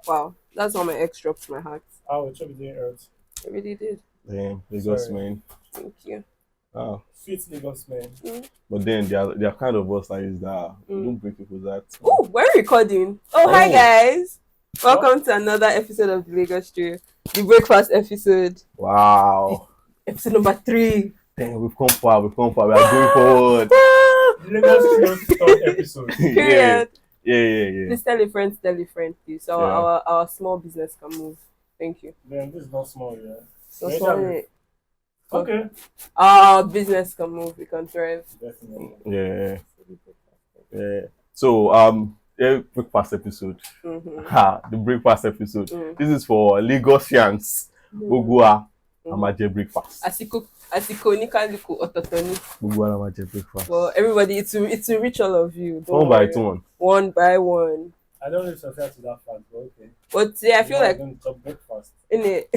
Wow, that's how my ex dropped my heart. Oh, it should be doing Earth. It really did. Damn, Lagos Sorry. man. Thank you. Ah, Fit Lagos man. but then there are kind of us that is that we Mm. don't break people's hearts. Oh, we're recording. Oh, hi Oh. guys. Welcome to another episode of the Lagos Trio, the breakfast episode, Wow. episode number 3. Damn, we've come far. We are going forward. The Lagos Trio's third episode. Period. Yeah. Please tell a friend, please. So Yeah. our small business can move. Thank you. Then this is not small, yeah. So Yeah, small. that- Okay. Our business can move. We can thrive. Definitely. Yeah. So breakfast episode. Mm-hmm. The breakfast episode. Mm. This is for Lagosians. Ogua Amaje breakfast. Asiko Nikaluku Ototoni. Ogua Amaje breakfast. For everybody, it will reach all of you. Don't One by worry. one. One by one. I don't really subscribe to that fact, but okay. But yeah, I feel like don't chop breakfast. in it.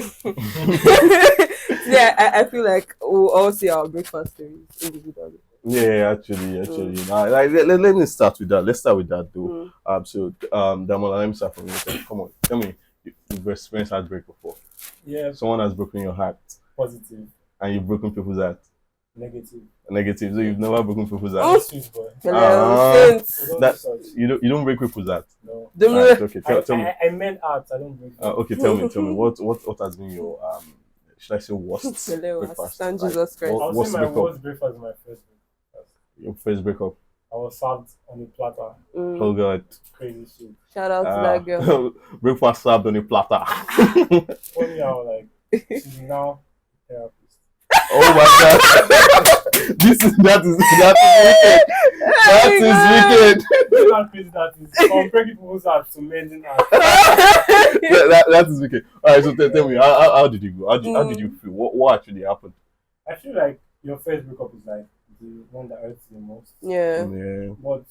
I feel like we'll all see our breakfast stories individually. Yeah, actually. Let me start with that. Let's start with that though. Mm. Damola, let me start from you. Come on, tell me, you've experienced heartbreak before. Yeah, Someone has broken your heart, positive, and you've broken people's heart. negative. So you've never broken people's Oh. heart. Sweet boy. Hello, Saints. We don't That- do such. You don't break people's heart. No. Don't Right, know. okay, tell me. I meant art. I don't break. Okay, tell me. What has been your should I say worst Hello, breakfast? Assistant Jesus Christ. I What- would what's say my breakup? worst breakfast is my first breakfast. Your first breakup? I was served on a platter. Oh God! Crazy shit. Shout out to that girl. Breakfast served on a platter. Funny how like she's now a therapist. Oh my God! that is wicked. That is wicked. You know how crazy that is. From breaking people's hearts to mending hearts. that is wicked. All right, so tell me, how did you go? How did you feel? What actually happened? I feel like your first breakup is like the one that hurts you the most. Yeah. Yeah. But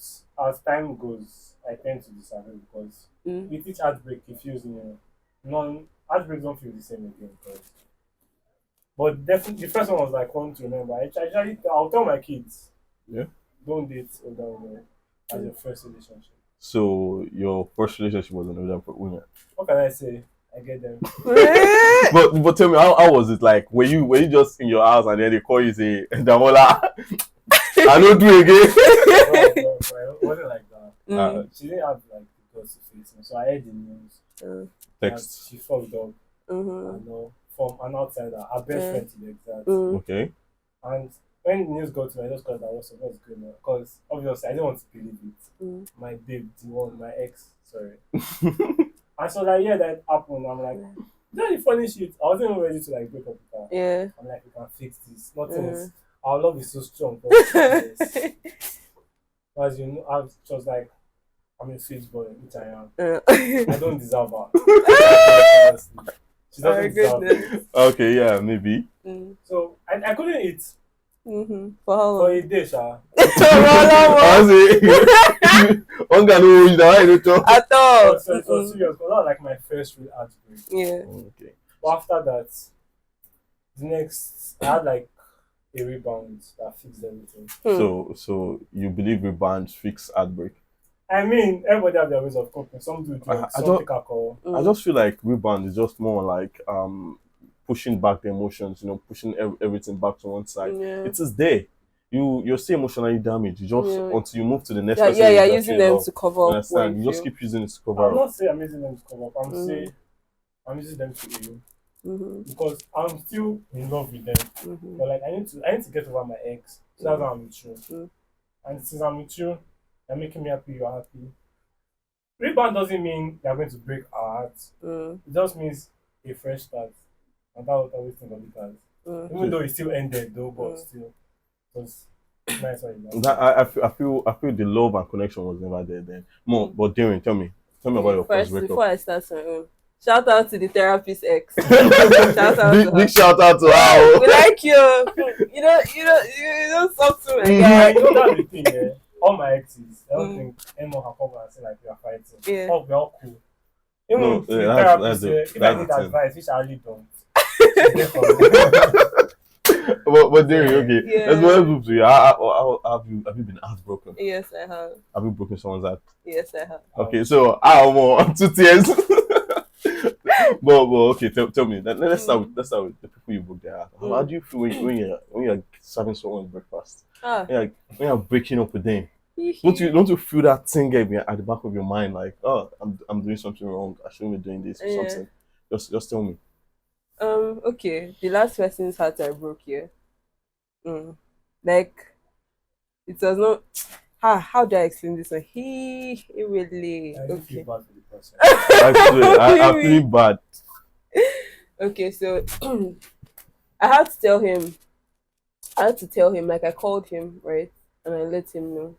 as time goes, I tend to disagree because with each heartbreak, it feels heartbreaks don't feel the same again. But definitely, the first one was like one to remember. I'll tell my kids, don't date older women as your first relationship. So your first relationship was an older woman. What can I say? I get them. But tell me, how was it like? Were you just in your house and then they call you say Damola? I don't do again. Bro, it wasn't like that. She didn't have like the guts to face me, so I heard the news. Text. She fucked up. I know from an outsider, her best friend to be exact. Okay. And when the news got to me, I just got that what's going on because obviously I didn't want to believe it. My babe, the one, my ex, sorry. And so like that happened. I'm like, that's the funny shit. I wasn't even ready to like break up with her. Yeah. I'm like, we can fix this. Nothing is. Our love is so strong. As you know, I was just like, I'm a sweet boy, which I am. I don't deserve her. Honestly. She doesn't deserve me. Okay, yeah, maybe. So I couldn't eat For how long? for a day, Sha. Hunger no hold you down, why you don't talk? At all. So it was serious, but that was like my first real heartbreak. Yeah. Okay. But after that, I had like a rebound that fixed everything. So you believe rebounds fix heartbreak? I mean, everybody have their ways of coping. Some do drugs, some take alcohol. I just feel like rebound is just more like pushing back the emotions, pushing everything back to one side. Yeah. It is there. You're still emotionally damaged. You just until you move to the next. Yeah, using them to cover up. Understand? You just keep using it to cover I'm up. not saying I'm using them to cover up. I'm saying I'm using them to heal. Because I'm still in love with them. But like I need to get over my ex. So that's how I'm with you. And since I'm with you, you're making me happy, you're happy. Rebound doesn't mean you're going to break our hearts. It just means a fresh start. And that's what I always think of it as. Even though it still ended though, but still. It was nice when I feel the love and connection was never there then. More, but Derin, tell me about your first breakup. Before I start my own. Shout out to the therapist ex. Shout out to her. Big shout out to her. We like you. You don't talk to me. Yeah, you know that's the thing, yeah. All my exes, I don't think anyone can come and say like we are fighting. Yeah. Oh, we're all cool. Even No, the yeah, therapist, that's if I the need thing. advice, which I really don't. She's there for me. But Derin, okay. Yeah. Let's move to you. Have you been heartbroken? Yes, I have. Have you broken someone's heart? Yes, I have. Okay, so more 2 tears. But okay, tell me. Let's start with the people you booked there. How do you feel when you're serving someone breakfast? When you're breaking up with them? Don't you feel that thing at the back of your mind, like, oh, I'm doing something wrong, I shouldn't be doing this or something? Just tell me. Okay. The last person's heart I broke here. Like, it was not. How do I explain this one? He really okay. I feel bad. Okay, so I had to tell him. Like, I called him, right, and I let him know.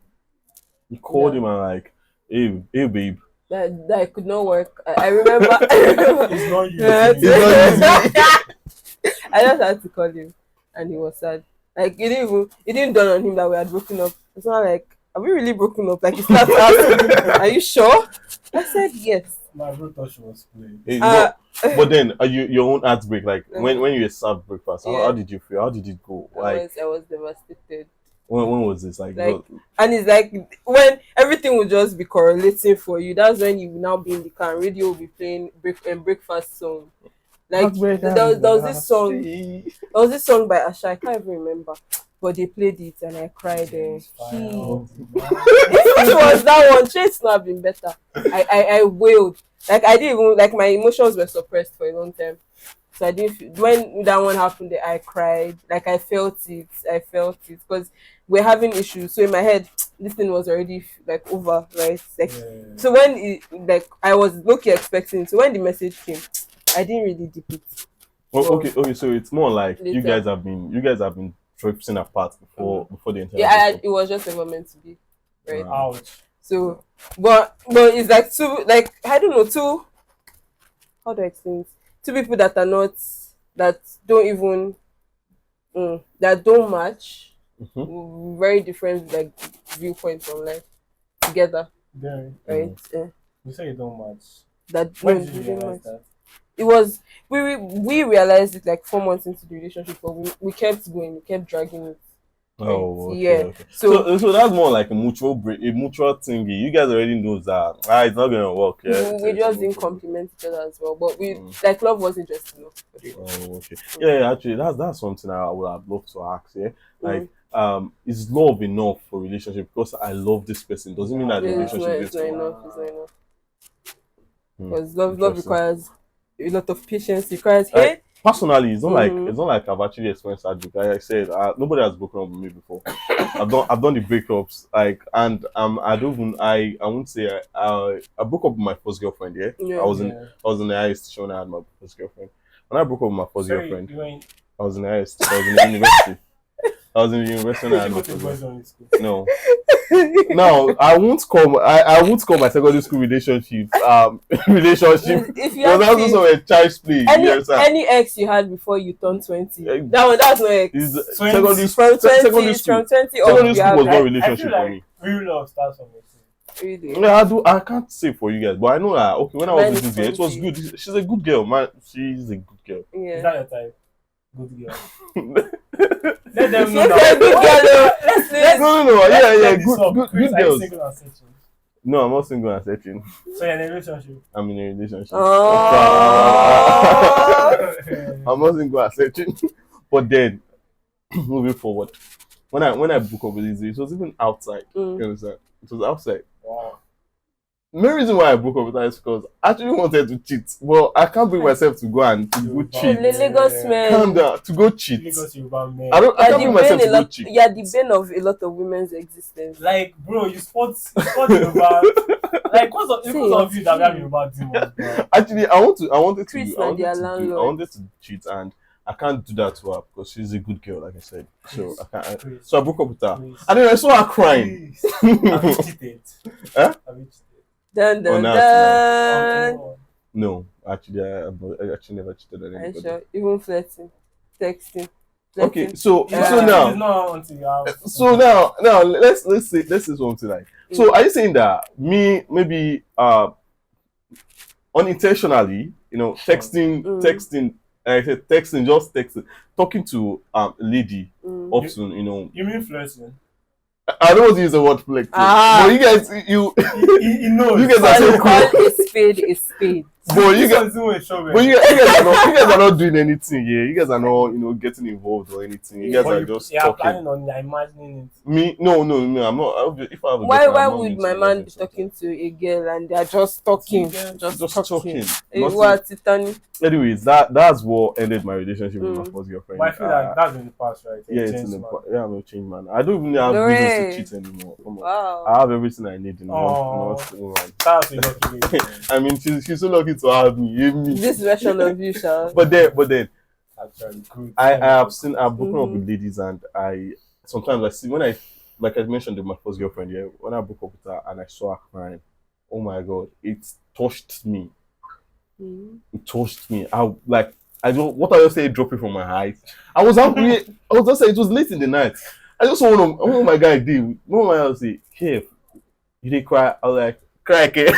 You called him and like, hey babe. That it could not work. I remember. It's not you. I just had to call him, and he was sad. Like, it didn't dawn on him that we had broken up. It's not like, are we really broken up? Like, he started asking, are you sure? I said yes. My bro thought she was playing. But then, your own heartbreak, like when you served breakfast, how did you feel? How did it go? Like, I was devastated. When was this? Like and it's like when everything will just be correlating for you. That's when you will now be in the car. Radio will be playing breakfast song. Like there was this song. There was this song by Asha. I can't even remember, but they played it and I cried. If it was that one, it's not been better. I wailed. Like, I didn't even, like, my emotions were suppressed for a long time. So I didn't. When that one happened, I cried. Like, I felt it because we're having issues. So in my head, this thing was already like over, right? Like, so when I was low-key expecting. So when the message came, I didn't really deep it. Okay. So it's more like later. you guys have been drifting apart before the entire. Yeah, it was just never meant to be, right? Ouch. So, but it's like two, like, I don't know, two. How do I explain it? Two people that are not, that don't even, that don't match. Very different, like, viewpoints on life together. Derin. Right? You say you don't match. When did you realize that? It was we realized it like 4 months into the relationship, but we kept going, we kept dragging it. Right? Oh, okay, okay. So that's more like a mutual thingy. You guys already know that it's not gonna work. Yeah, we just didn't compliment each other as well, but we like love wasn't just enough. Oh, okay. Yeah. Actually, that's something I would have loved to ask. Yeah, like is love enough for relationship? Because I love this person doesn't mean that the relationship is not enough. It's not enough. Because love requires a lot of patience. Requires personally, it's not like I've actually experienced heartbreak. Like I said, nobody has broken up with me before. I've done the breakups, like, and I won't say I broke up with my first girlfriend. I was in the high station when I had my first girlfriend. When I broke up with my first girlfriend, I was in the high station. I was in the university. I was in the university when I had my first girlfriend. No. Now I won't call my secondary school relationship. If you was also a child's play. Any ex you had before you turned 20, that's not ex. Secondary school was not relationship for me. Real love starts from it. Really? No, I can't say for you guys, but I know that when I was with this girl, it was good. She's a good girl, man. She's a good girl. Yeah. Is that your type? Good girl. Let them know. No. Yeah. Good girls. No, I'm not single and searching. So you're in a relationship? I'm in a relationship. Oh. I'm not single and searching. But then, moving forward, when I book up with Lizzie, it was even outside. You understand? It was outside. Wow. The main reason why I broke up with her is because I actually wanted to cheat. Well, I can't bring myself to go cheat. Lagos man. Calm down. To go cheat. Lagos man. I can't bring myself to go cheat. Yeah, the bane of a lot of women's existence. Like, bro, you spot Yoruba. Like, because of you that we have Yoruba demons, bro. Actually, I wanted to cheat, and I can't do that to her because she's a good girl, like I said. So so I broke up with her. And then I saw her crying. Have you cheated? Huh? Have you cheated? Dun, dun, dun. No, actually, I actually never cheated on anybody. Sure. Even flirting, texting. Okay, so now let's say something like. So are you saying that maybe unintentionally, texting, talking to a lady often, You mean flirting? I don't want to use the word flirting, but you guys, you know, you guys are so call a spade a spade. But you guys, but you guys are not doing anything. Yeah, you guys are not, getting involved or anything. You guys are just talking. Planning on imagining it. Me, no, I'm not. If I have a Why girlfriend, I'm not would meant my to man imagine be something. talking to a girl and they are just talking, Just talking. What, Titani? Anyways, that's what ended my relationship with my first girlfriend. But I feel like that's in the past, right? Yeah, it's in the past. Yeah, I'm a changed man. I don't even have reasons to cheat anymore. Come on. Wow. I have everything I need in one woman. That's a lucky lady. I mean, she's so lucky to have me. This version of you, shall. But then, actually, good. I've broken up with ladies, and sometimes I see when like I mentioned with my first girlfriend, yeah, when I broke up with her and I saw her crying, oh my god, it touched me. It touched me. What I just say dropping from my eyes. I was angry. I was just saying it was late in the night. I just want my guy did. No one else say, "Hey, you did cry." I was like, "Cry, okay."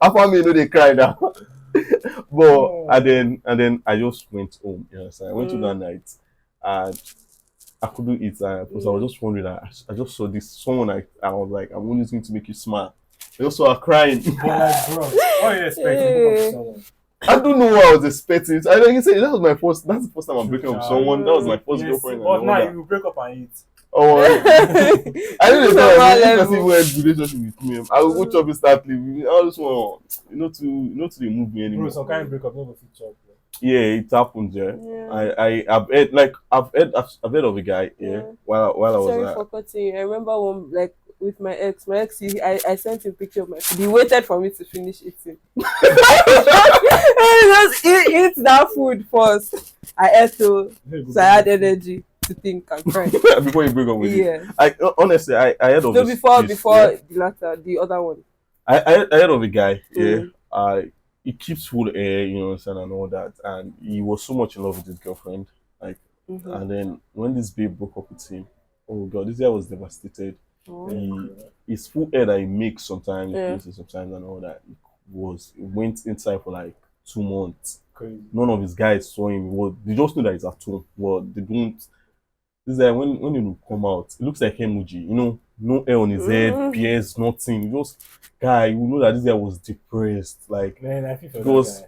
After me, they cry now. But and then I just went home. You know, I went to that night, and I couldn't eat. Because I was just wondering. I just saw this someone. I was like, I'm only going to make you smile. I just saw her crying. But like, bro, what are you expecting from someone? I don't know what I was expecting. I like you said, that's the first time I'm breaking up with someone. That was my first girlfriend. But now you break up and eat. Oh, I didn't know that person who had relationship with me. I will go chop and start living. I just want to move me anymore. Bro, some kind of breakup, no go fit chop. Yeah, it happened. Yeah. I've heard of a guy. Yeah. While I was. Sorry for cutting. I remember one with my ex. I sent him a picture of my food. He waited for me to finish eating. He just eat that food first. I ate so I had energy to think and cry. Before you break up with him. Honestly, I heard of before the other one. I heard of a guy. Yeah. He keeps full air, and all that, and he was so much in love with his girlfriend. And then when this babe broke up with him, oh god, this guy was devastated. His full air that he makes sometimes, sometimes and all that, it went inside for like 2 months. Crazy. None of his guys saw him. They just knew that he's at home. Well, they don't. This guy, when he come out, it looks like emoji. No hair on his head, pierced, nothing. Just guy, you know that this guy was depressed. Like, man, I feel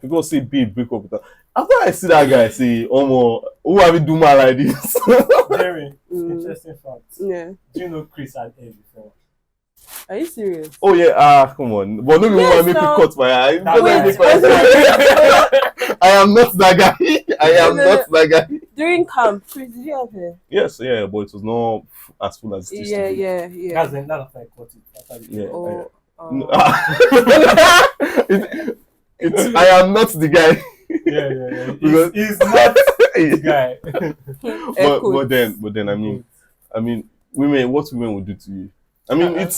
because say babe break up with her. After I see that guy say, who have you do man like this? Derin, interesting fact. Yeah. Do you know Chris had hair before? Are you serious? Oh yeah, come on. But no me want make you cut my eye. I am not that guy. I am not that guy. During camp, Chris, did you have hair? Yes, yeah, but it was not as full as it used to be. Yeah. That's after I cut it. Yeah. I am not the guy. Yeah. He's not the guy. But then I mean, what women would do to you. I mean, it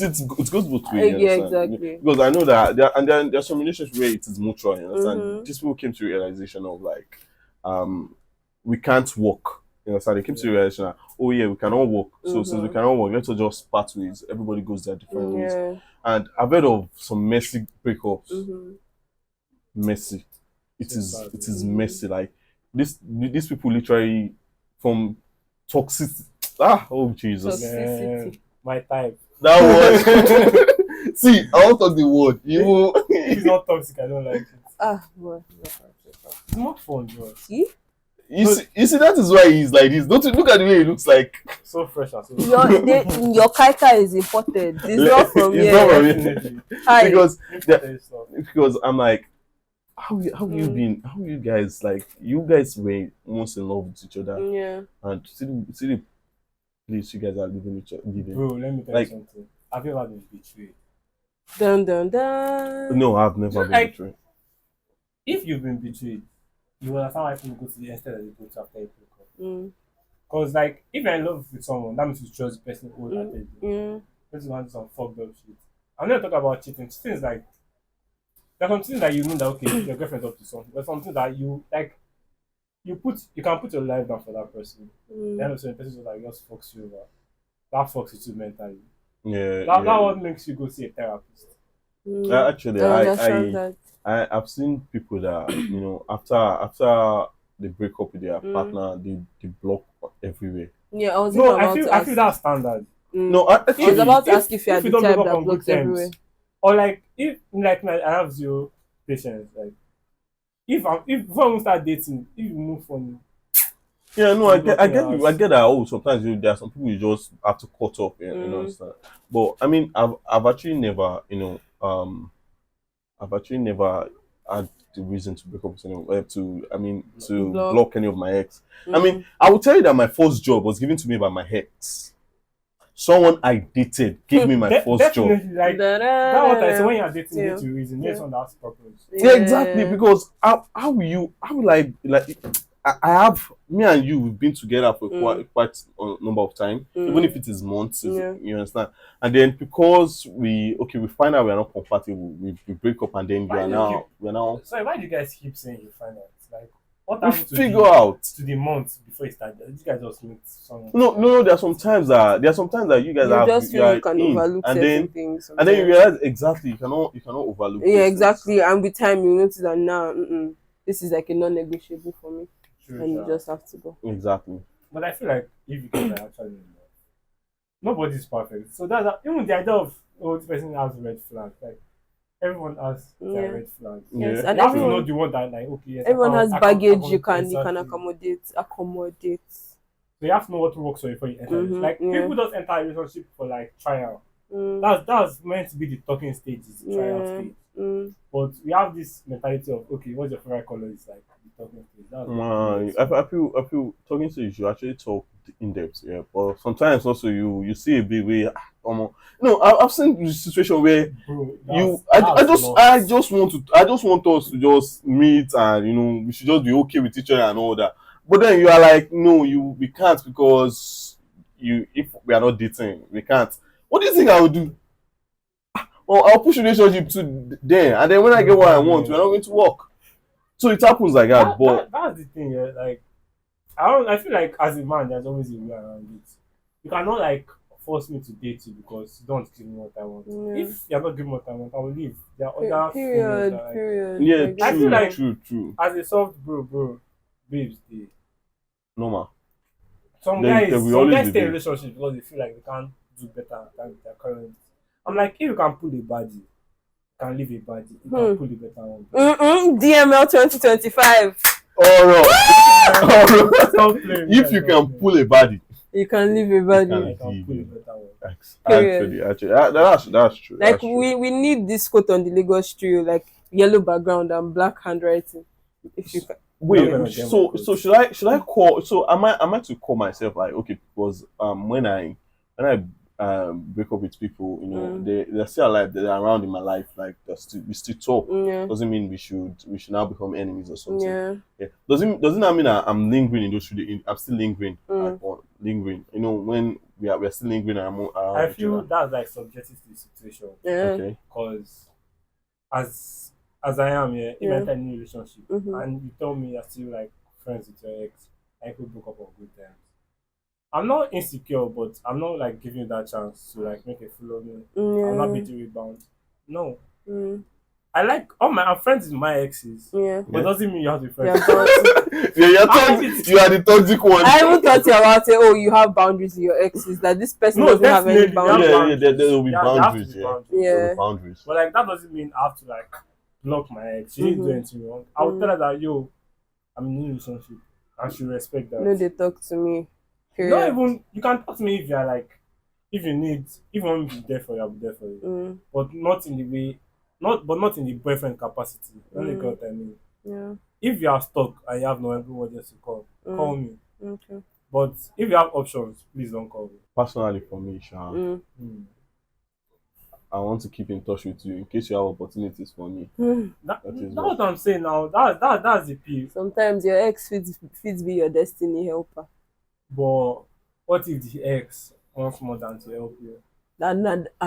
goes both ways. Yeah, exactly. Because I know that there are some relationships where it is mutual. You understand? These people came to realization of like, we can't work. You understand? They came to realization that, oh yeah, we cannot work. So since we cannot work, let's just part ways. Everybody goes their different ways. And I've heard of some messy breakups. Messy. It is messy. Like these people literally from toxicity. Oh Jesus. Toxicity. My type. That word. See, I won't talk the word. He's not toxic. I don't like it. Well, it's not fun, bro. See? You see, that is why he's like this. Don't you look at the way he looks like? So fresh and so. Your kaika is imported. It's not from here. It's not from here. Because I'm like, how you guys like? You guys were almost in love with each other. Yeah. And see the place you guys are living. Bro, let me tell you something. Have you ever been betrayed? Dun dun dun. No, I've never been betrayed. If you've been betrayed, you understand why people go to the extent that they go to after a breakup. Because like, if you're in love with someone, that means you trust the person wholeheartedly. Person who has some fucked up shit. I'm not talking about cheating. Cheating is like, there's something that you know that okay, your girlfriend's up to something. There's something that you like. You can put your life down for that person. Then also the person like just fucks you over. That fucks you too mentally. Yeah. That what makes you go see a therapist. Actually, I've seen people that after they break up with their partner, they block everywhere. Yeah, I feel that's standard. No, I was about to ask if you had the type that blocks everywhere. Or like if like I have zero, patience. Like if before we start dating, if you move on, Yeah, no, I get you. I else. get that. Oh, sometimes there are some people you just have to cut off. Yeah, you know, understand. But I mean, I've actually never, I've actually never had the reason to break up with anyone. To Block. block any of my ex. I mean, I will tell you that my first job was given to me by my ex. Someone I dated gave me my first job. Definitely, like that. What I say when you are dating, you need to reason. Need someone that's purpose. Yeah, exactly. Because how will you? How will like? I have me and you. We've been together for quite a number of time, even if it is months. You understand? And then because we find out we are not compatible, we break up, and then we're now. Sorry, why do you guys keep saying you find out? Like, what We happened figure out to the month before it started? Did you guys just meet someone? No. There are some times that you guys You just feel you can in, overlook and certain then things. and then you realize exactly you cannot overlook. Yeah, these exactly. things. And with time, you notice that now, this is like a non-negotiable for me, True, and you just have to go. Exactly. But I feel like if you guys are actually in love, nobody's perfect. So even the idea of this person has red flag. Like everyone has their red flags. Yes, Yeah. and You have to everyone, know the one that like okay. Yes, everyone has baggage you can exactly. accommodate. So you have to know what works for you before you enter. Like people just enter a relationship for like trial. That's meant to be the talking stage, is the trial stage. But we have this mentality of okay, what's your favorite color? Is like the talking stage. I feel talking to you should actually talk in depth, yeah. But sometimes also you see a big way. No, I've seen the situation where I just want us to just meet and we should just be okay with each other and all that. But then you are like, no, we can't because if we are not dating, we can't. What do you think I would do? Or I'll push relationship to there, and then when I get what I want, we're not going to work. So it happens like that. But that's the thing, yeah. Like I feel like as a man, there's always a way around it. You cannot like force me to date you because you don't give me what I want. Yeah. If you're not giving me what I want, I will leave. There are other Period. yeah, Like, I feel like true. as a soft bro, babes, they Normal. some There guys will always stay in be. relationships because they feel like they can't do better than their current. I'm like, if you can pull a body, you can leave a body, you can pull a better one. DML 2025. If you can pull a body, you can leave a body. You can pull a better one. Actually, that's true. Like that's true. we need this quote on the Lagos trio, like yellow background and black handwriting. If you can. Wait, so should I call? So am I to call myself like okay? Because when I break up with people, they're still alive, they're around in my life, like we still talk. Doesn't mean we should now become enemies or something. Yeah. Doesn't that mean I'm lingering in those? I'm still lingering, or lingering. When we're still lingering around. I feel that's like subjective to the situation. Yeah. Okay. Because as I am here, if I enter a new relationship and you tell me you're still like friends with your ex, I could broke up on good terms. I'm not insecure, but I'm not like giving you that chance to like make a fool of me. I'm not beating rebound. No. I like I'm friends with my exes. Yeah. But doesn't mean you have to be friends. You are the toxic one. I even thought you were about to say, oh, you have boundaries with your exes, that this person doesn't have any boundaries. Yeah, there will be boundaries. There will be boundaries. But like that doesn't mean I have to like block my ex. She didn't do anything wrong. I would tell her that I'm in a new relationship. And she respect that. No, they talk to me. Period. Not even you can talk to me if you're like if you want me to be there for you, I'll be there for you. But not in the way not in the boyfriend capacity. Don't you get what I mean? Yeah. If you are stuck and you have no one else to call me. Okay. But if you have options, please don't call me. Personally for me, Sean, I want to keep in touch with you in case you have opportunities for me. That's what I'm saying now. That's the piece. Sometimes your ex fits be your destiny helper. But what if the ex wants more than to help you? I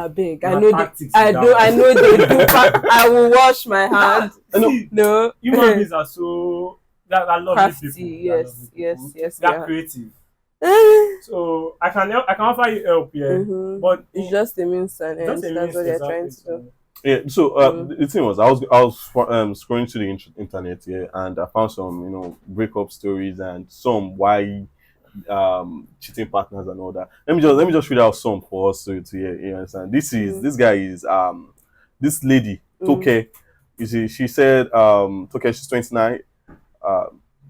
beg. I know they do. I will wash my hands. No. Human beings are so that lovely crafty. people. Yes. They're creative. So I can offer you help here, but it's just a means and ends. That's what they're trying to do. Yeah. So the thing was, I was scrolling through the internet here, and I found some breakup stories and some why cheating partners and all that. Let me just read out some for us to hear. You understand? This guy is this lady took care. You see, she said, okay, she's 29.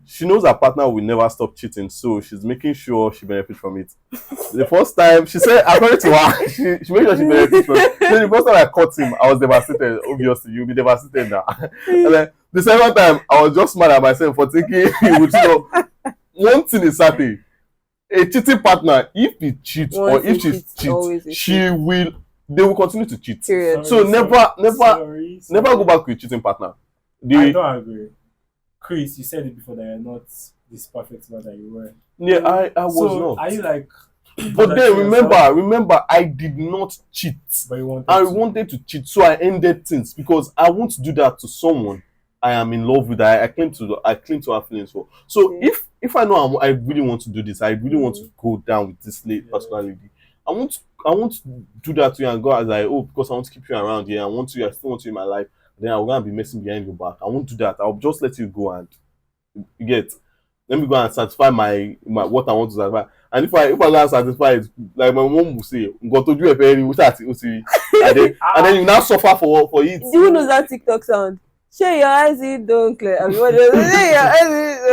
She knows her partner will never stop cheating, so she's making sure she benefits from it. The first time, she said, according to her, she made sure she benefits from it. So the first time I caught him, I was devastated. Obviously, you'll be devastated now. And then the second time, I was just mad at myself for thinking he would cheat. One thing is certain: a cheating partner, if he cheats or if she cheats, they will continue to cheat. So never go back to a cheating partner. I don't agree. Chris, you said it before that you're not this perfect man that you were. Yeah, I was not. Are you like? But then remember, I did not cheat. But you wanted wanted to cheat, so I ended things because I won't do that to someone I am in love with. I cling to her feelings for. So if I know I really want to do this, I really want to go down with this particular lady, I won't do that to you and go as like, oh, because I want to keep you around here. I still want you in my life. Then I'm gonna be messing behind your back. I won't do that. I'll just let you go and let me go and satisfy my what I want to satisfy. And if I don't satisfy it, like my mom will say, "Go to do a very and then you now suffer for it." Do you know that TikTok sound? Share your eyes, don't clear. I mean, what share your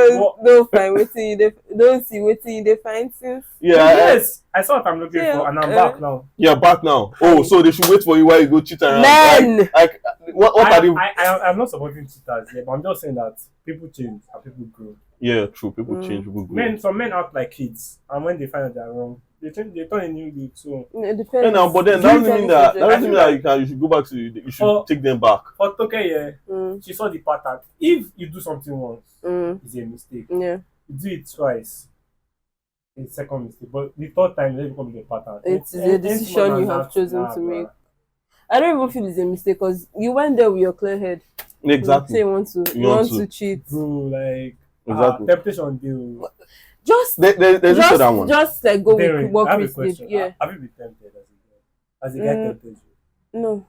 eyes, don't find waiting. Don't see waiting. They find things. Yeah. Yes, I saw what I'm looking for, and I'm back now. You're back now. Oh, so they should wait for you while you go cheat around. Men. Like what are they? I'm not supporting cheaters, but I'm just saying that people change and people grow. Yeah, true. People change. People grow. Some men act like kids, and when they find out they're wrong, they turn a new leaf. So it depends. Yeah, but then that doesn't mean that you should go back to you should take them back. But okay, she saw the pattern. If you do something once, it's a mistake. Yeah. You do it twice, it's a second mistake. But the third time, it becomes a pattern. It's a decision you have chosen to make. I don't even feel it's a mistake because you went there with your clear head. Exactly. You want to cheat. Bro, like exactly. Temptation deal. Just like go Derin, with what I have a Chris question. did. Yeah. Have you been tempted as a guy tempted you? No.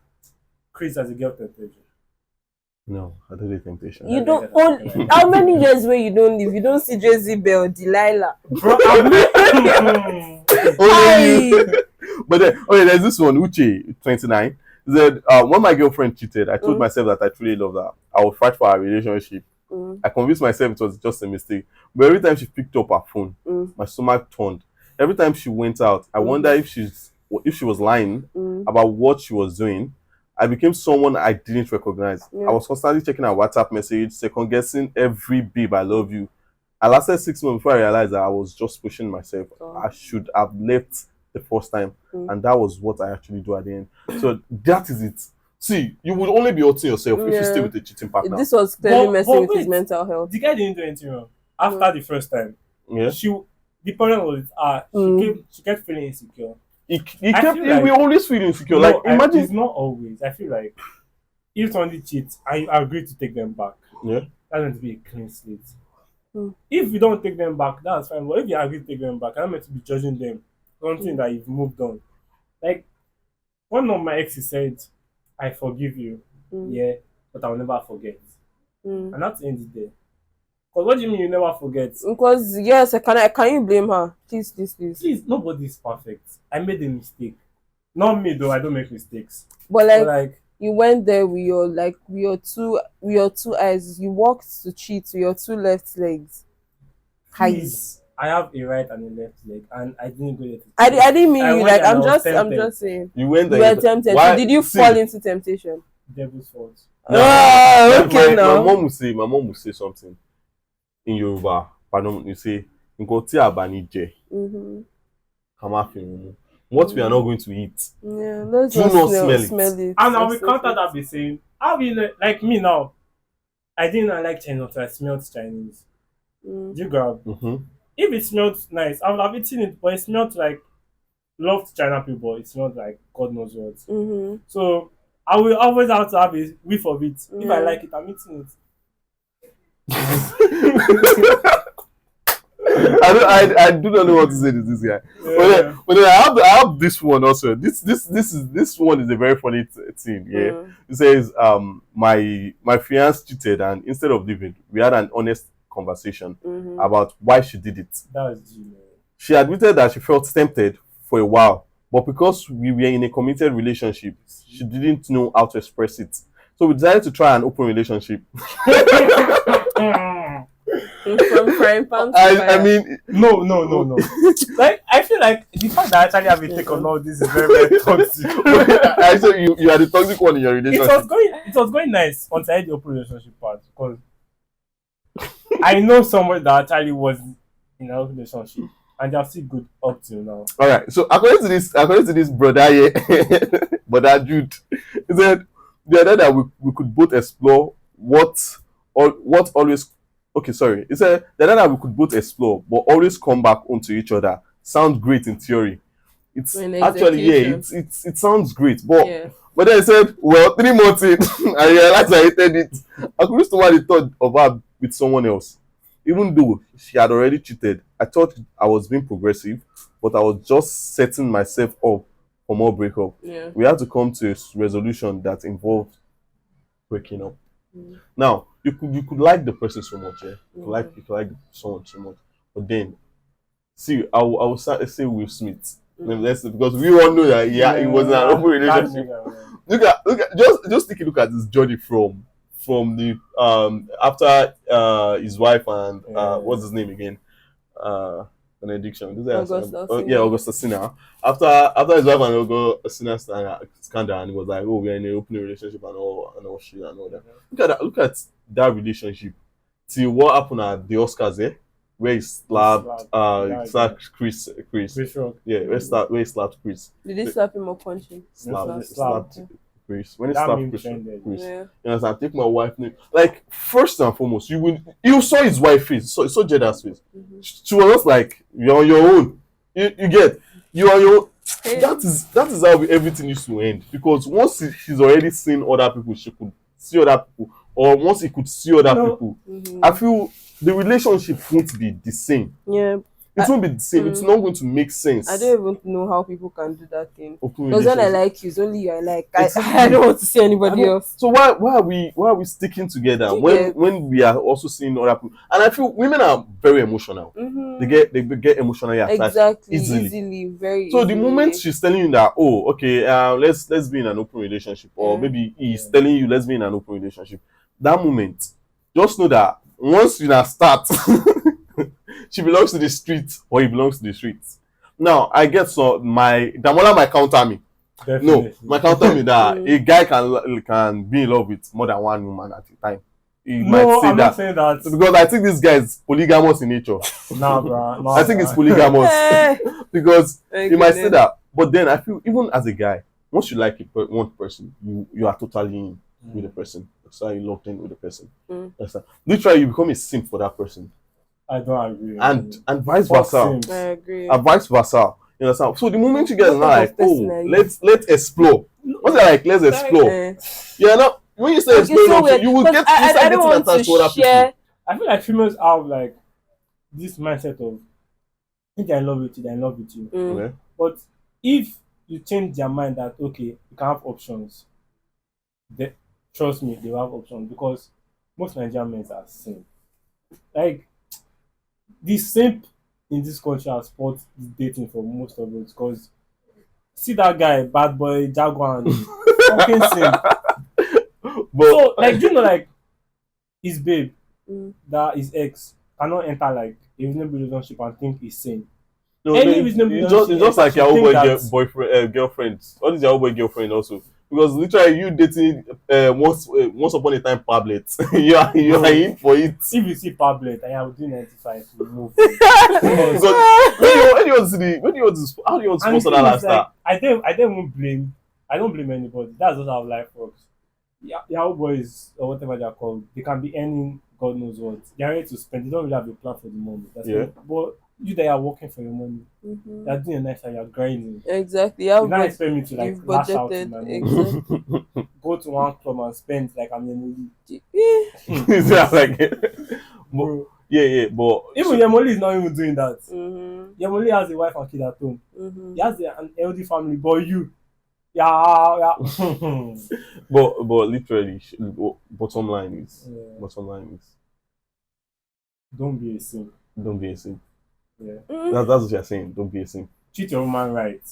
Chris as a girl tempted you? No, I don't do temptation. You don't own how many years where you don't live? You don't see Jezebel, Delilah. Bro, But then, there's this one, Uche, 29. Said, when my girlfriend cheated, I told myself that I truly loved her. I would fight for our relationship. I convinced myself it was just a mistake. But every time she picked up her phone, my stomach turned. Every time she went out, I wonder if she was lying about what she was doing. I became someone I didn't recognize. I was constantly checking her WhatsApp message, second guessing every babe I love you. I lasted 6 months before I realized that I was just pushing myself. I should have left the first time, and that was what I actually do at the end. So that is it. See, you would only be hurting yourself if you stay with a cheating partner. This was clearly messing with his mental health. The guy didn't do anything wrong. After the first time, Yeah. The problem was she kept feeling insecure. We always feel insecure. Like imagine it's not always. I feel like if somebody cheats and you agree to take them back, that's meant to be a clean slate. If you don't take them back, that's fine. But if you agree to take them back, I'm meant to be judging them something that you've moved on. Like one of my exes said, I forgive you, but I'll never forget. And that's the end of the day. Because what do you mean you never forget? Because yes, can you blame her? Please. Please, nobody's perfect. I made a mistake. Not me though, I don't make mistakes. But like you went there with your two eyes, you walked to cheat with your two left legs. Please, I have a right and a left leg, and I didn't go there. I didn't mean you like I'm just saying. You went there. You were tempted. So did you fall into temptation? Devil's fault. No, okay now. My mom will say something in Yoruba. Pardon, you say, "Nǹkan tí a bá ní jẹ, ká má fi run mu." What we are not going to eat, let's do not smell it. And I will counter that by saying, how will you like me now? I didn't like Chinese, so I smelled Chinese. Do you grab? If it smelled nice, I would have eaten it, but it smelled like loved China people. It smelled like God knows what. So I will always have to have a whiff of it. If I like it, I'm eating it. I do not know what to say to this guy. But then I have this one also. This one is a very funny thing. Yeah, it says my fiance cheated, and instead of leaving, we had an honest conversation about why she did it. She admitted that she felt tempted for a while, but because we were in a committed relationship, she didn't know how to express it. So we decided to try an open relationship. From frying pan to I fire. mean, No. Like, I feel like the fact that I actually have a take on all this is very, very toxic. I said you are the toxic one in your relationship. It was going nice until I had the open relationship part, because I know someone that actually was in a relationship and they are still good up till now. All right. So according to this brother here, brother Jude, he said the other that we could both explore what always. Okay, sorry. He said the other that we could both explore, but always come back onto each other. Sounds great in theory. It's In actually, yeah, execution. it sounds great, but Yeah. but then he said, well, 3 months in, I realized I hated it. I could to the thought of her with someone else. Even though she had already cheated, I thought I was being progressive, but I was just setting myself up for more breakup. Yeah. We had to come to a resolution that involved breaking up. Now, you could like the person so much, yeah. You could like someone so much, but then see, I will say Will Smith. Because we all know that it was an open relationship. Look at just take a look at this journey from the after his wife and what's his name again, benediction. Augustina. After his wife and Augustina scandal, and it was like, oh, we're in an open relationship and all shit and all that. Look at that relationship till what happened at the Oscars, eh? Where he slapped Chris. Yeah, where he slapped Chris. Did he slap him or punch him? Slapped Chris. When he That slapped meme Chris. Yeah. You understand? Take my wife name. Like, first and foremost, you saw his wife face, you saw Jada's face. She was just like, you're on your own. You get, you are your own. That is how everything used to end. Because once she's already seen other people, she could see other people, or once he could see other people, I feel the relationship won't be the same. Yeah. It won't be the same. It's not going to make sense. I don't even know how people can do that thing. Open Because when I relationship. like you, it's only you I like. I don't want to see anybody else. So why are we sticking together when we are also seeing other people? And I feel women are very emotional. They get emotionally attached easily. Very so easily. the moment she's telling you that, oh, okay, let's be in an open relationship, or maybe he's telling you let's be in an open relationship, that moment, just know that once you now start, she belongs to the street or he belongs to the streets. Now I get Damola might counter me. Definitely. No, might counter me that a guy can be in love with more than one woman at a time. I'm not saying that. Because I think this guy is polygamous in nature. Nah, bro. I think it's polygamous. Because he might say that. But then I feel even as a guy, once you like one person, you are totally in with the person. That's how you locked in with the person. Literally, you become a simp for that person. I don't agree. And vice versa. I agree. And vice versa. You understand? So the moment you guys are like, oh, let's explore. What's that like? Let's explore. Yeah, no. When you say explore, you will get I don't want attached to other share. people. I feel like females have like this mindset of, if they're in love with you, they're in love with you. Okay. But if you change their mind that, okay, you can have options, trust me, they will have options, because most Nigerian men are same. Like, the simp in this country has spoiled dating for most of us, because see that guy, bad boy, Jaguar, fucking simp. But So, like, you know, like, his babe, that his ex, cannot enter, like, a reasonable relationship and think he's sane. no, It's just like your old boy girlfriend. What is your old boy girlfriend also? Because literally you dating once upon a time Pablet. you are in for it. If you see Pablet, I will do 95 to move. Because when you want to how do you want to sponsor that lifestyle? Like, I don't blame anybody. That's just how life works. Yahoo boys or whatever they are called, they can be earning God knows what. They are ready to spend. They don't really have a plan for the money. That's it. But you that are working for your money, you are doing a nice and you are grinding. Exactly. You don't expect me to like lash out to my money. Exactly. Go to one club and spend like I'm Yemoli. But but even Yemoli is not even doing that. Yemoli has a wife and kid at home. He has an healthy family, but you. Yeah. but literally, bottom line is don't be a simp. Don't be a simp. Yeah. That's what you're saying. Don't be a simp. Treat your woman right.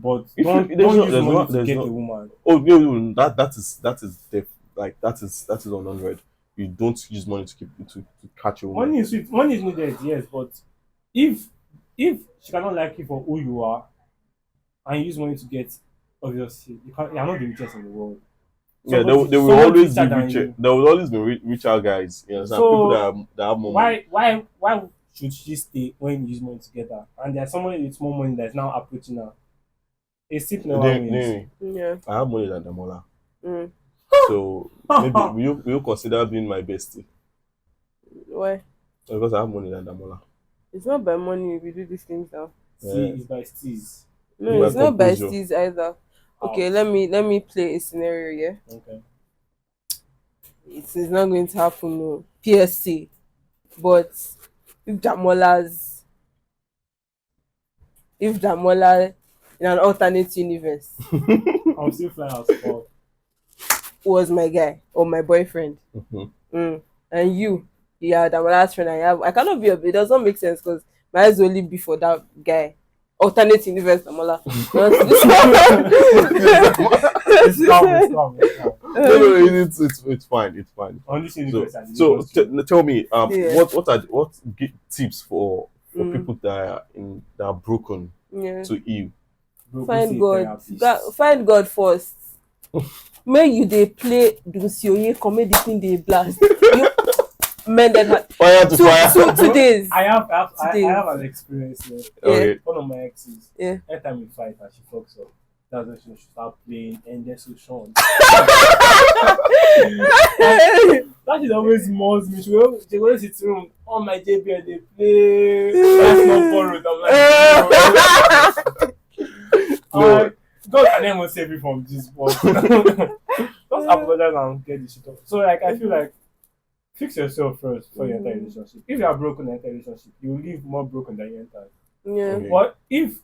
But If don't you, there's use no, money to there's get no, a woman. oh no, that is on 100. You don't use money to catch a woman. Money is sweet. Money is needed, yes, but if she cannot like you for who you are and you use money to get, obviously you're not the richest in the world. Yeah, Somebody- they will somebody always be richer than richer. you. There will always be richer guys. You know, So, people that have more money. Why should she stay when you use money together? And there's someone with more money that's now approaching her. A Simp never wins. Yeah. I have money than Damola. Mm. So maybe will you consider being my bestie? Why? Because I have money than Damola. It's not by money we do these things now. See, it's by steez. No, By it's not by composure. steez either. Okay, Ouch. let me play a scenario, yeah? Okay. It's not going to happen, no. PSC. But if Damola in an alternate universe I'm still flying as fuck. was my guy or my boyfriend, and you are Damola's friend, I cannot be it does not make sense because my eyes only be for that guy. Alternate universe Damola. It's calm. No, it's fine. It's fine. On this universe, So tell me, Yeah. what tips for people that are broken Yeah. to you? Find God first. May you dey play Dunsioye comedy thing dey blast. Men that had Fire to fire. 2 days. I have an experience here. Okay. One of my exes. Yeah. Every time we fight and she fucks up, that's when she should start playing and then so Sean. That is always mourns me. She go sit room on my JB and they play. That's not borrowed. I'm like, God can never save me from this, but just apologize and get this shit off. So like I feel like fix yourself first before you enter a relationship. If you are broken in a relationship, you will leave more broken than you entered. Yeah. Okay. But if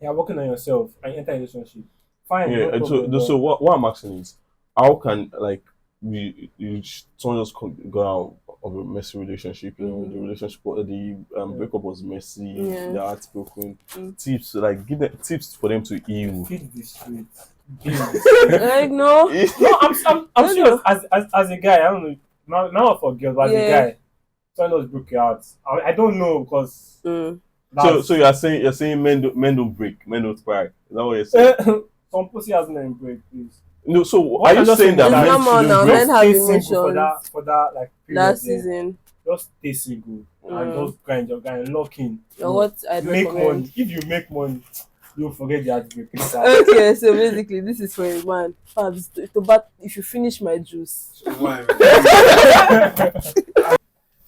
you are working on yourself and you enter a relationship, fine. Yeah. No And problem, so what I'm asking is, how can like someone just go out of a messy relationship? You know, the relationship, the breakup was messy. Yeah. The heart's broken. Tips, like give them tips for them to heal. feed the street. Like no. No, I'm serious. As a guy, I don't know. Now for girls, but as a guy, someone else broke your heart. I don't know because. So you're saying men don't break, men don't cry. Is that what you're saying? Some pussy has men break, please. No, so What are you I'm saying that It's men normal now. shouldn't Men break? have Stay single emotions. for that like period Last there. season. Just stay single and just grind your guy, lock in. What I'd Make recommend. money. If you make money, you'll forget the heartbreak. Okay, so basically this is for a man. If you finish my juice.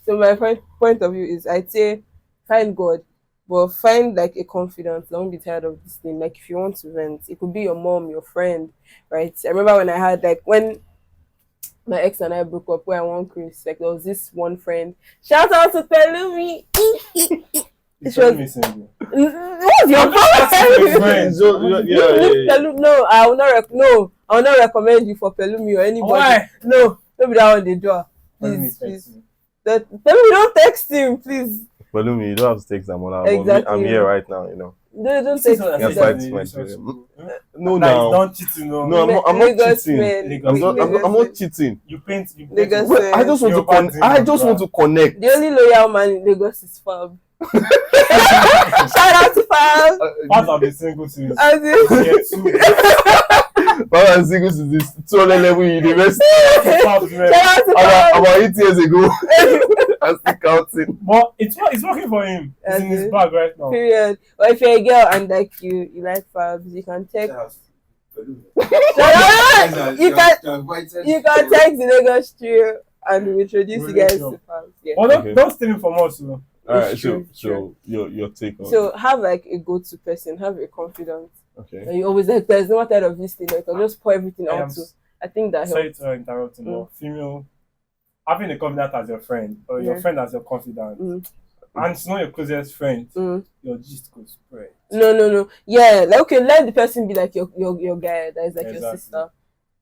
So my point of view is I'd say find God, but find like a confidant. Don't be tired of this thing. Like if you want to vent, it could be your mom, your friend, right? I remember when I had when my ex and I broke up, where I won Chris, like there was this one friend. Shout out to Pelumi. It's me single. What's your Friends. No, I will not recommend you for Pelumi or anybody. Why? No, maybe that one they do. Please. Pelumi, don't text him, please. Balumi, you don't have to take Zamola. Exactly. I'm here right now, you know. No, don't This text is what I Yes, said right, in the right. relationship. No, Like, now. don't cheat, you know. No, I'm not Lagos cheating. men. I'm not cheating. You paint. Lagos Well, men. I just want You're to connect. bad, I just want to connect. The only loyal man in Lagos is Fab. Shout out to Fab. Part of the single series. As in, Yeah, two. Well, I'm single to this 200 level university Fabs, man. shout out to Fab. about 8 years ago. I'm still counting. But it's working for him. It's in his bag right now. Period. Or if you're a girl and like you like Fabs, you can text. You can text the Lagos trio and we introduce you guys to Fabs. Yeah. But Okay. don't steal it from us, you know. All right, It's true, so your take on So have like a go-to person, have a confidant. okay. And you always like there's no matter of this thing, like I'll just pour everything I am out to. I think that Sorry helps. to interrupt, but female having a confidant as your friend or your Yeah. friend as your confidant, and it's not your closest friend, your gist goes spread. No. Yeah, like okay, let the person be like your guy that is like your Exactly. sister.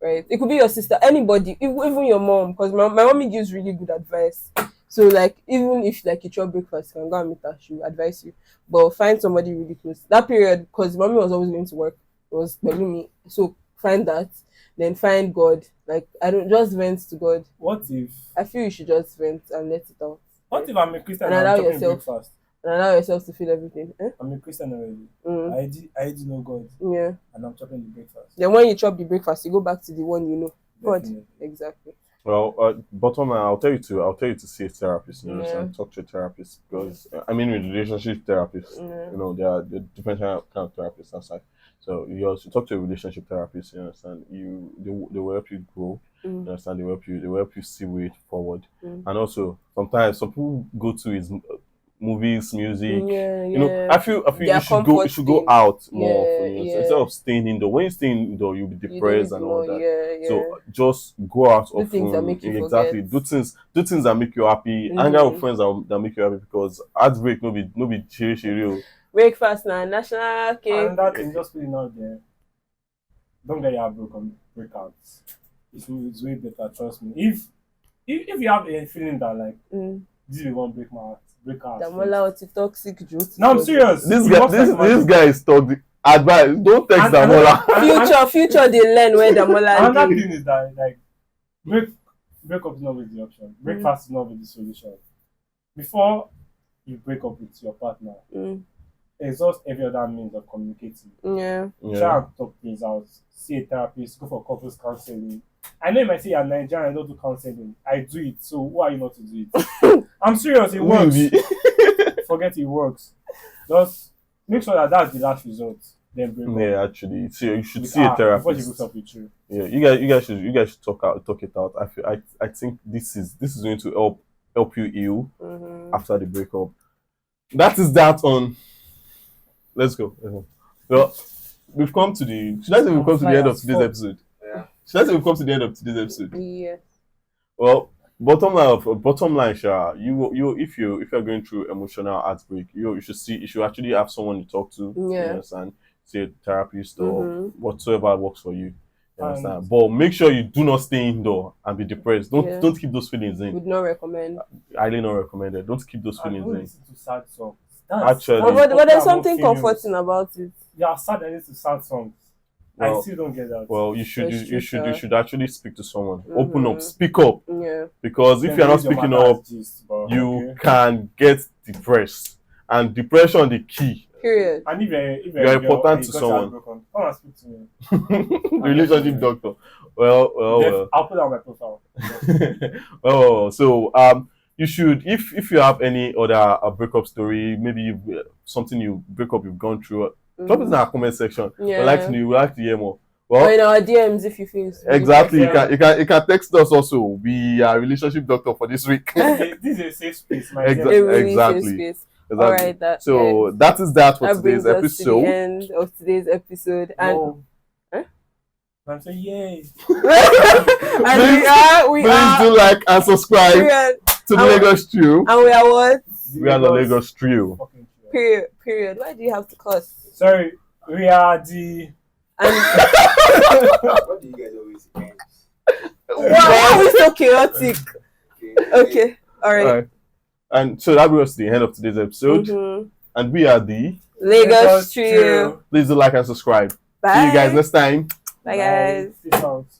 Right? It could be your sister, anybody, even your mom, because my mommy gives really good advice. So like even if like you chop breakfast, you can go and meet her. She will advise you, but find somebody really close. That period, because mommy was always going to work, it was me. So find that, then find God. Like I don't just vent to God. What if? I feel you should just vent and let it out. What if I'm a Christian And and allow I'm chopping yourself. breakfast? And allow yourself to feel everything. I'm a Christian already. I do know God. Yeah. And I'm chopping the breakfast. Then when you chop the breakfast, you go back to the one you know. God. Exactly. Well, bottom line, I'll tell you to see a therapist. You know, and talk to a therapist because I mean, with relationship therapists, you know, there are different kind of therapists outside. So you also talk to a relationship therapist. You understand? They will help you grow. You understand? They will help you see way forward. And also sometimes some people go to his movies, music. You know, I feel you should go out more. Instead of staying indoor. When you stay indoor, you'll be depressed and all that. So just go out do things that make you exactly. Forget. Do things that make you happy. Hang out with friends that make you happy because heartbreak no be chiri. Breakfast now, national cake. And that thing just putting out there. Don't get your breakouts. It's way better, trust me. If you have a feeling that like this will won't break my heart. Damola toxic juice. No, I'm serious. This guy is toxic. Advice: don't text Damola. Future they learn where Damola. Another thing is that like breakup is not really the option. Breakfast is not really the solution. Before you break up with your partner, exhaust every other means of communicating. Try and talk things out. See a therapist. Go for couples counseling. I know you might say you're Nigerian, I don't do counseling. I do it, so why are you not to do it? I'm serious, it works. Forget it works. Just make sure that that's the last result. Then break up. Yeah, actually, you should see a therapist. Before she breaks up with you. Yeah, you guys should talk it out. I think this is going to help you heal after the breakup. That is that on. Let's go. Well, we've come to the. Should I say we've come to the end of today's episode? Should I say we've come to the end of today's episode? Yes. Well, bottom line, Sha, if you're going through emotional heartbreak, you should actually have someone to talk to. You understand? Say a therapist or whatsoever works for you. You understand? But make sure you do not stay indoor and be depressed. Don't keep those feelings in. Would not recommend. Highly not recommended. Don't keep those feelings in. Listen to sad songs. Actually, but there's something comforting about it. Yeah, sad and listen to sad songs. Well, I still don't get that. Well, you should actually speak to someone. Open up, speak up. Yeah. Because if you're not speaking up, you can get depressed, and depression the key. Period. And if you're important to someone, come and speak to me. Relationship doctor. Well. I'll put that on my profile. So you should, if you have any other breakup story, maybe something you you've gone through. Drop it in our comment section. We like to hear more. Well, or in our DMs if you feel exactly. You can text us also. We are relationship doctor for this week. This is a safe space. Exactly. Safe space. All right. That is that for today's episode. Us to the end of today's episode. And I'm saying yay. And please do like and subscribe to the Lagos Trio. And we are what? We are the Lagos Trio. Period. Why do you have to cuss? Sorry, we are the. What do you guys always say? Why are we so chaotic? Okay. All right. And so that brings us to the end of today's episode. And we are the Lagos Trio. Please do like and subscribe. Bye. See you guys next time. Bye guys. Peace out.